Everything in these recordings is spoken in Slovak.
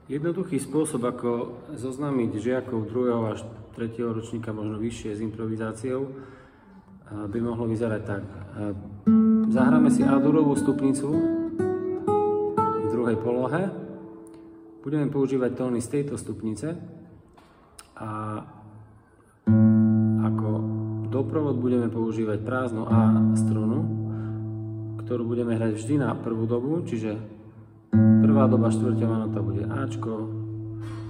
Jednoduchý spôsob, ako zoznámiť žiakov 2. až 3. ročníka, možno vyššie, s improvizáciou, by mohlo vyzerať tak. Zahráme si A-durovú stupnicu v druhej polohe. Budeme používať tóny z tejto stupnice a ako doprovod budeme používať prázdnu A strunu, ktorú budeme hrať vždy na prvú dobu, čiže prvá doba štvrťová nota bude Ačko,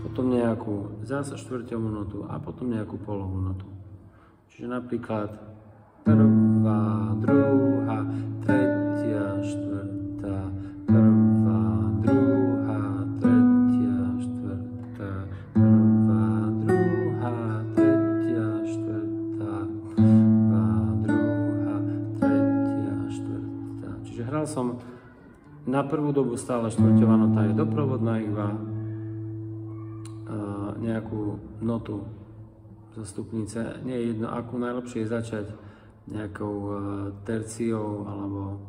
potom nejakú zase štvrťovú notu a potom nejakú polovú notu. Čiže napríklad prvá, druhá, tretia, štvrtá, prvá, druhá, tretia, štvrtá, prvá, druhá, tretia, štvrtá, prvá, druhá, tretia, štvrtá. Čiže hral som na prvú dobu stále štvrťová nota je doprovodná, iba nejakú notu zo stupnice. Nie je jedno, akú, najlepšie je začať nejakou terciou alebo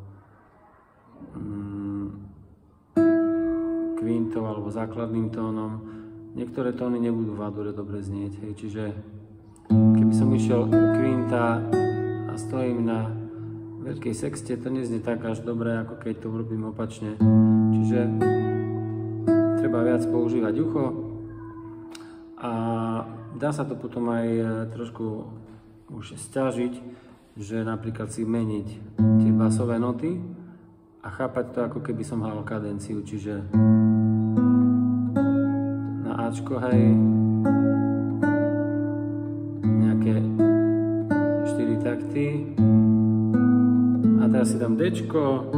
kvintou alebo základným tónom. Niektoré tóny nebudú v A-dure dobre znieť, hej. Čiže keby som išiel kvinta a stojím na veľkej sexte, to neznie tak až dobre, ako keď to urobím opačne. Čiže treba viac používať ucho a dá sa to potom aj trošku už sťažiť, že napríklad si meniť tie basové noty a chápať to, ako keby som hral kadenciu, čiže na Ačko, hej, nejaké 4 takty. A teraz si dám Dčko,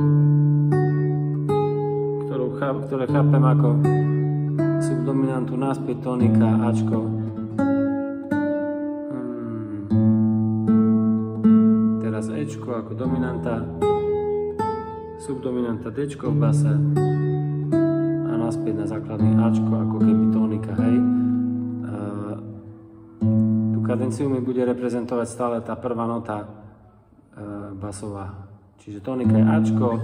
ktoré chápem ako subdominantu, naspäť tónika, Ačko. Teraz Ečko ako dominanta, subdominanta Dčko v base a naspäť na základný Ačko ako keby tónika, hej. Tú kadenciu mi bude reprezentovať stále tá prvá nota basová. Čiže tónika je Ačko,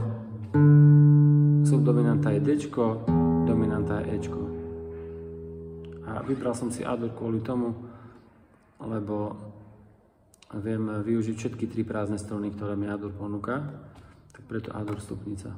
subdominanta je Dčko, dominanta je Ečko. A vybral som si A-dur kvôli tomu, lebo viem využiť všetky 3 prázdne struny, ktoré mi A-dur ponúka, tak preto A-dur stupnica.